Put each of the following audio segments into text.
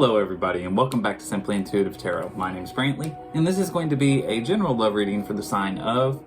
Hello everybody and welcome back to Simply Intuitive Tarot. My name is Brantley and this is going to be a general love reading for the sign of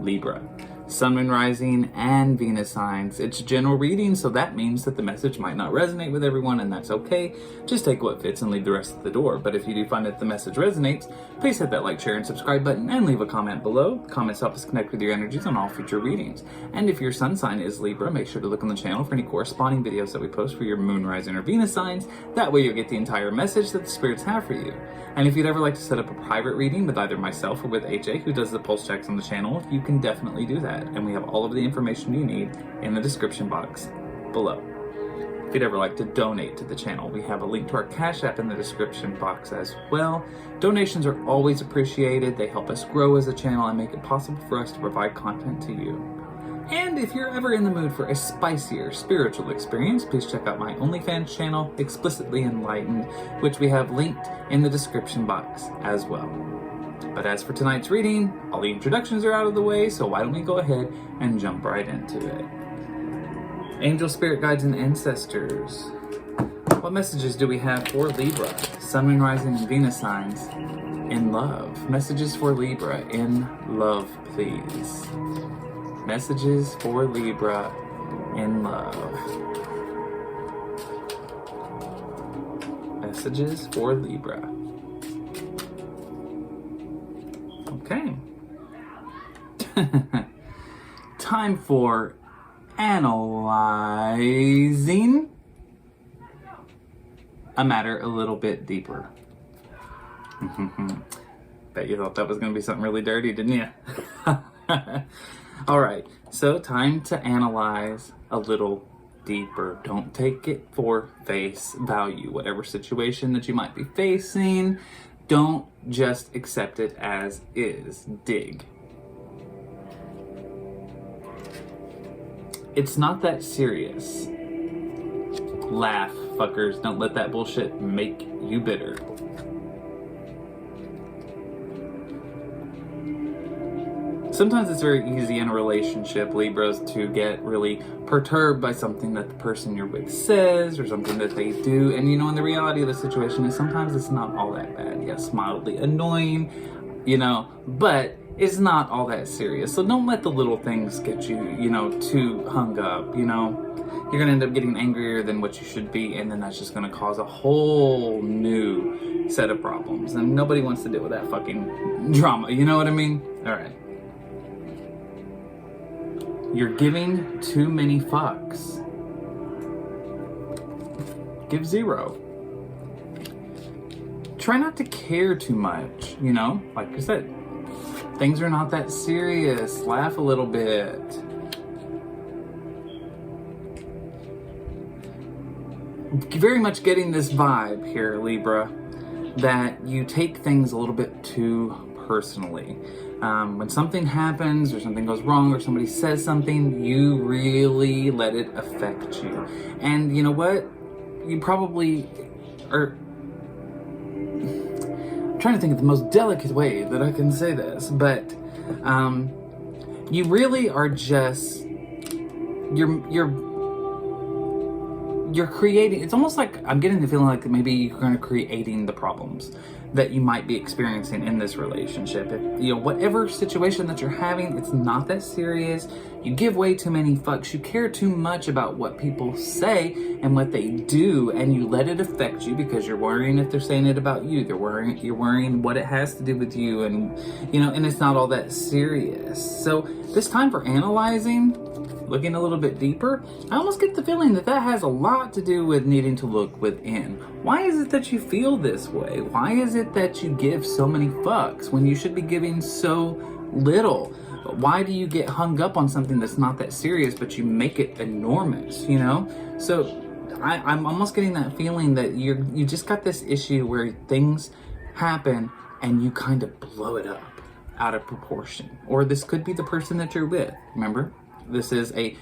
Libra. Sun, Moon, Rising, and Venus signs. It's a general reading, so that means that the message might not resonate with everyone, and that's okay. Just take what fits and leave the rest at the door. But if you do find that the message resonates, please hit that like, share, and subscribe button and leave a comment below. Comments help us connect with your energies on all future readings. And if your sun sign is Libra, make sure to look on the channel for any corresponding videos that we post for your Moon, Rising, or Venus signs. That way you'll get the entire message that the spirits have for you. And if you'd ever like to set up a private reading with either myself or with AJ, who does the pulse checks on the channel, you can definitely do that. And we have all of the information you need in the description box below. If you'd ever like to donate to the channel, we have a link to our Cash App in the description box as well. Donations are always appreciated. They help us grow as a channel and make it possible for us to provide content to you. And if you're ever in the mood for a spicier spiritual experience, please check out my OnlyFans channel, Explicitly Enlightened, which we have linked in the description box as well. But as for tonight's reading, all the introductions are out of the way, so why don't we go ahead and jump right into it. Angel, spirit guides, and ancestors. What messages do we have for Libra? Sun, Moon, Rising, and Venus signs in love. Messages for Libra in love, please. Messages for Libra in love. Messages for Libra. Okay. Time for analyzing a matter a little bit deeper. Bet you thought that was going to be something really dirty, didn't you? All right, so time to analyze a little deeper. Don't take it for face value. Whatever situation that you might be facing, don't just accept it as is. Dig. It's not that serious. Laugh, fuckers. Don't let that bullshit make you bitter. Sometimes it's very easy in a relationship, Libras, to get really perturbed by something that the person you're with says or something that they do. And, and the reality of the situation is sometimes it's not all that bad. Yes, mildly annoying, but it's not all that serious. So don't let the little things get you, too hung up, You're going to end up getting angrier than what you should be, and then that's just going to cause a whole new set of problems. And nobody wants to deal with that fucking drama, you know what I mean? All right. You're giving too many fucks. Give zero. Try not to care too much, like I said. Things are not that serious. Laugh a little bit. Very much getting this vibe here, Libra, that you take things a little bit too personally. When something happens or something goes wrong or somebody says something, you really let it affect you. And you know what? You probably are... I'm trying to think of the most delicate way that I can say this, but you really are just... You're creating, it's almost like I'm getting the feeling like maybe you're kind of creating the problems that you might be experiencing in this relationship. If, whatever situation that you're having, it's not that serious. You give way too many fucks. You care too much about what people say and what they do, and you let it affect you because you're worrying if they're saying it about you. You're worrying what it has to do with you, and and it's not all that serious. So this time for analyzing, looking a little bit deeper, I almost get the feeling that that has a lot to do with needing to look within. Why is it that you feel this way? Why is it that you give so many fucks when you should be giving so little? Why do you get hung up on something that's not that serious, but you make it enormous, So I'm almost getting that feeling that you just got this issue where things happen and you kind of blow it up out of proportion. Or this could be the person that you're with, remember? This is a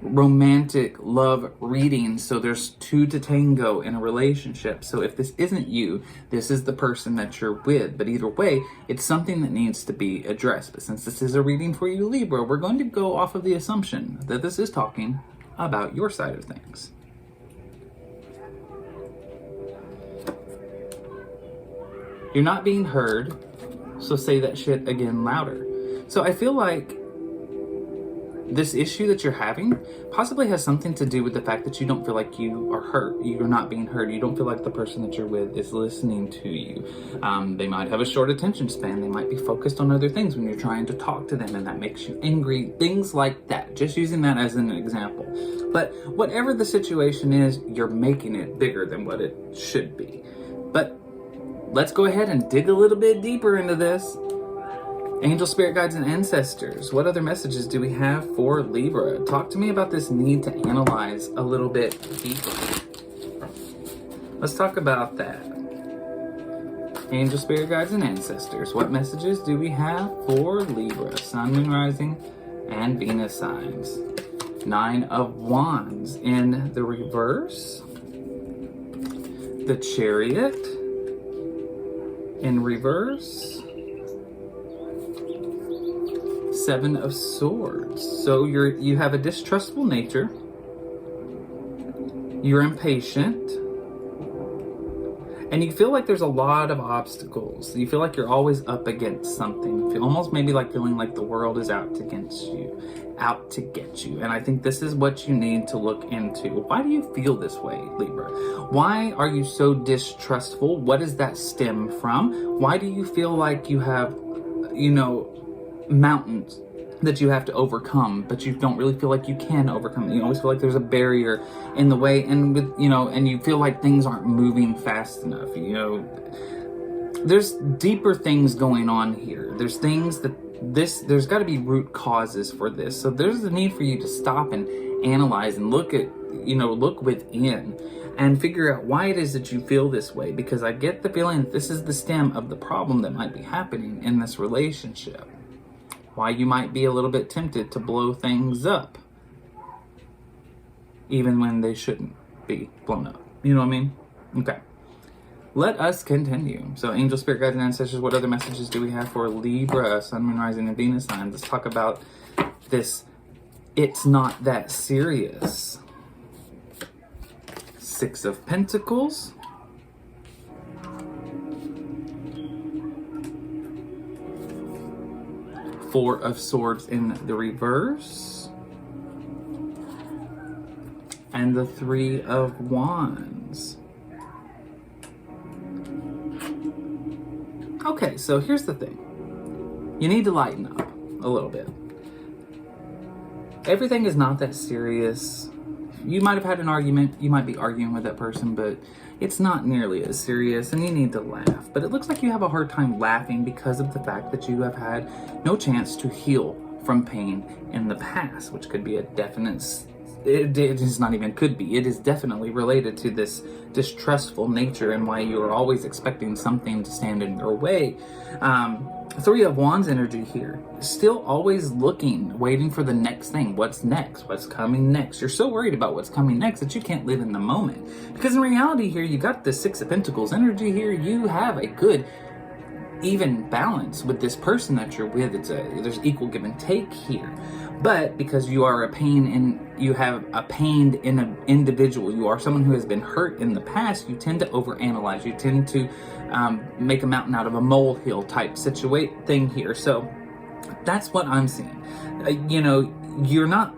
romantic love reading, so there's two to tango in a relationship. So if this isn't you, this is the person that you're with. But either way, it's something that needs to be addressed. But since this is a reading for you, Libra, we're going to go off of the assumption that this is talking about your side of things. You're not being heard, so say that shit again louder. So I feel like this issue that you're having possibly has something to do with the fact that you don't feel like you are heard. You're not being heard. You don't feel like the person that you're with is listening to you. They might have a short attention span. They might be focused on other things when you're trying to talk to them, and that makes you angry. Things like that. Just using that as an example. But whatever the situation is, you're making it bigger than what it should be. But let's go ahead and dig a little bit deeper into this. Angel, spirit guides, and ancestors, what other messages do we have for Libra? Talk to me about this need to analyze a little bit deeper. Let's talk about that. Angel, spirit guides, and ancestors, what messages do we have for Libra? Sun, Moon, Rising, and Venus signs. 9 of Wands in the reverse. The Chariot in reverse. 7 of Swords. So you have a distrustful nature. You're impatient. And you feel like there's a lot of obstacles. You feel like you're always up against something. You feel almost maybe like feeling like the world is out against you, out to get you. And I think this is what you need to look into. Why do you feel this way, Libra? Why are you so distrustful? What does that stem from? Why do you feel like you have, mountains that you have to overcome, but you don't really feel like you can overcome it? You always feel like there's a barrier in the way, and with and you feel like things aren't moving fast enough. There's deeper things going on here. There's things that there's got to be root causes for this. So there's a need for you to stop and analyze and look within and figure out why it is that you feel this way, because I get the feeling that this is the stem of the problem that might be happening in this relationship. Why you might be a little bit tempted to blow things up, even when they shouldn't be blown up. You know what I mean? Okay. Let us continue. So, angel, spirit guides, and ancestors, what other messages do we have for Libra, Sun, Moon, Rising, and Venus signs? Let's talk about this. It's not that serious. 6 of Pentacles. 4 of Swords in the reverse. And the 3 of Wands. Okay, so here's the thing. You need to lighten up a little bit. Everything is not that serious. You might have had an argument. You might be arguing with that person, but it's not nearly as serious, and you need to laugh. But it looks like you have a hard time laughing because of the fact that you have had no chance to heal from pain in the past, which could be a definite, it is not even could be, it is definitely related to this distrustful nature and why you are always expecting something to stand in your way. 3 of Wands energy here. Still always looking, waiting for the next thing. What's next? What's coming next? You're so worried about what's coming next that you can't live in the moment. Because in reality here, you got the 6 of Pentacles energy here. You have a good, even balance with this person that you're with. There's equal give and take here. But because you are you have a pained individual, you are someone who has been hurt in the past, you tend to overanalyze. You tend to make a mountain out of a molehill type thing here. So that's what I'm seeing. You're not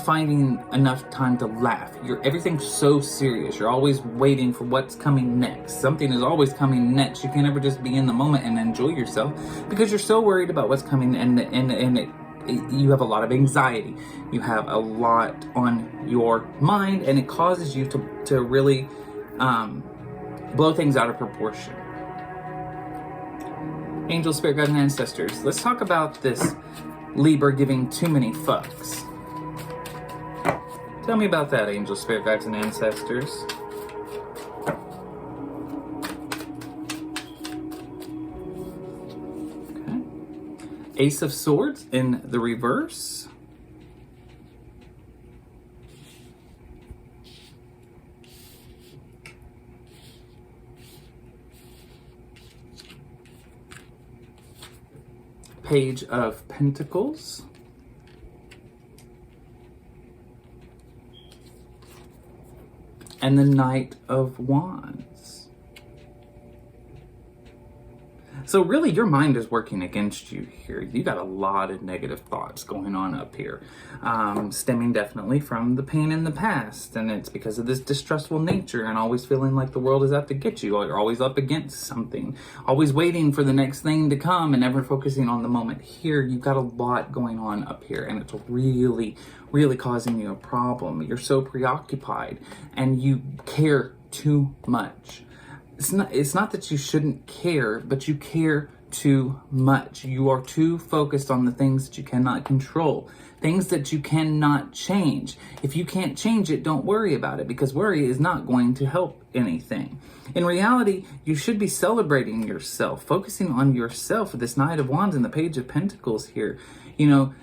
finding enough time to laugh. Everything's so serious. You're always waiting for what's coming next. Something is always coming next. You can't ever just be in the moment and enjoy yourself because you're so worried about what's coming, and you have a lot of anxiety. You have a lot on your mind, and it causes you to really blow things out of proportion. Angel, spirit guides, and ancestors. Let's talk about this Libra giving too many fucks. Tell me about that, angel, spirit guides, and ancestors. Okay. Ace of Swords in the reverse. Page of Pentacles. And the Knight of Wands. So really, your mind is working against you here. You got a lot of negative thoughts going on up here, stemming definitely from the pain in the past. And it's because of this distrustful nature and always feeling like the world is out to get you. Or you're always up against something, always waiting for the next thing to come and never focusing on the moment. Here, you've got a lot going on up here, and it's really, really causing you a problem. You're so preoccupied and you care too much. It's not that you shouldn't care, but you care too much. You are too focused on the things that you cannot control, things that you cannot change. If you can't change it, don't worry about it, because worry is not going to help anything. In reality, you should be celebrating yourself, focusing on yourself with this Knight of Wands and the Page of Pentacles here. You know,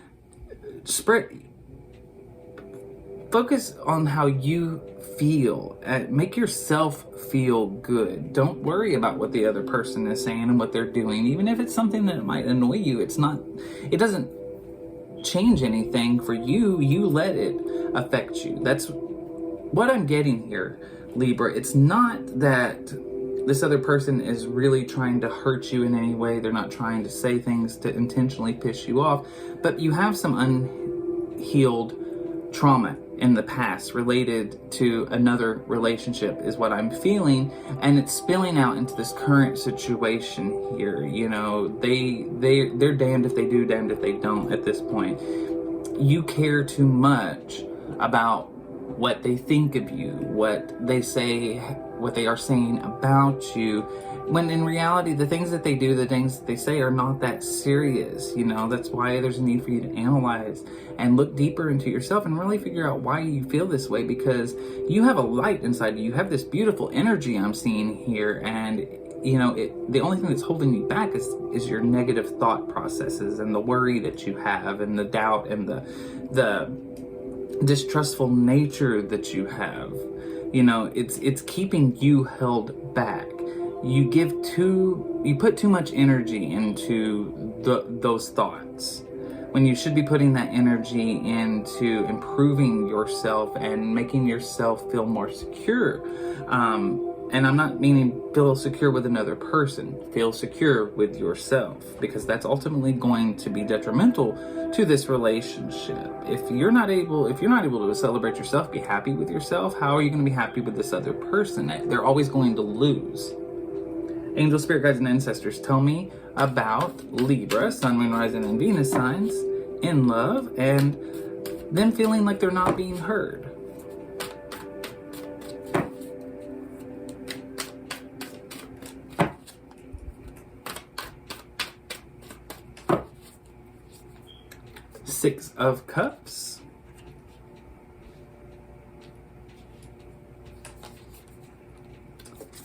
focus on how you feel. Make yourself feel good. Don't worry about what the other person is saying and what they're doing. Even if it's something that might annoy you, it doesn't change anything for you. You let it affect you. That's what I'm getting here, Libra. It's not that this other person is really trying to hurt you in any way. They're not trying to say things to intentionally piss you off, but you have some unhealed trauma in the past related to another relationship, is what I'm feeling, and it's spilling out into this current situation here. You know, they're damned if they do, damned if they don't at this point. You care too much about what they think of you, what they say, what they are saying about you, when in reality, the things that they do, the things that they say are not that serious. You know, that's why there's a need for you to analyze and look deeper into yourself and really figure out why you feel this way, because you have a light inside you. You have this beautiful energy I'm seeing here, and you know, the only thing that's holding you back is your negative thought processes and the worry that you have and the doubt and the distrustful nature that you have. You know, it's keeping you held back. You put too much energy into those thoughts, when you should be putting that energy into improving yourself and making yourself feel more secure. And I'm not meaning feel secure with another person. Feel secure with yourself, because that's ultimately going to be detrimental to this relationship. If you're not able to celebrate yourself, be happy with yourself, how are you going to be happy with this other person? They're always going to lose. Angel, spirit guides, and ancestors, tell me about Libra, Sun, Moon, Rising, and Venus signs in love, and them feeling like they're not being heard. Six of Cups.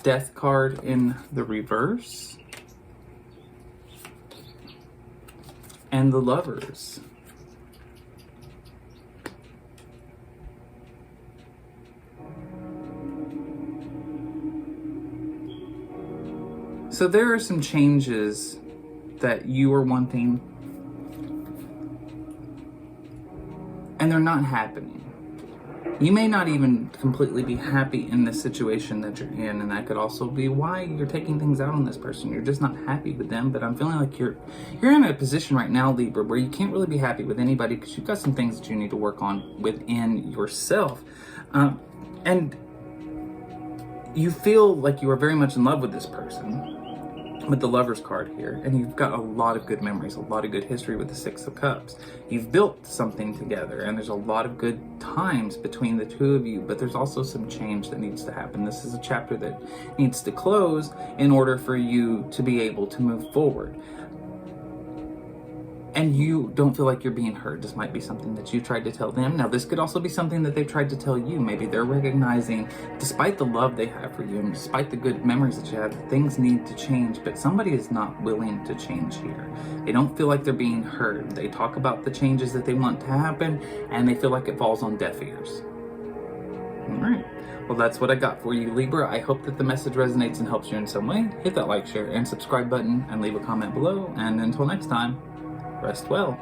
Death card in the reverse. And the Lovers. So there are some changes that you are wanting, and they're not happening. You may not even completely be happy in the situation that you're in, and that could also be why you're taking things out on this person. You're just not happy with them, but I'm feeling like you're in a position right now, Libra, where you can't really be happy with anybody, because you've got some things that you need to work on within yourself. And you feel like you are very much in love with this person, with the Lovers card here, and you've got a lot of good memories, a lot of good history with the Six of Cups. You've built something together, and there's a lot of good times between the two of you, but there's also some change that needs to happen. This is a chapter that needs to close in order for you to be able to move forward. And you don't feel like you're being heard. This might be something that you tried to tell them. Now, this could also be something that they've tried to tell you. Maybe they're recognizing, despite the love they have for you and despite the good memories that you have, things need to change, but somebody is not willing to change here. They don't feel like they're being heard. They talk about the changes that they want to happen, and they feel like it falls on deaf ears. All right. Well, that's what I got for you, Libra. I hope that the message resonates and helps you in some way. Hit that like, share, and subscribe button, and leave a comment below. And until next time, rest well.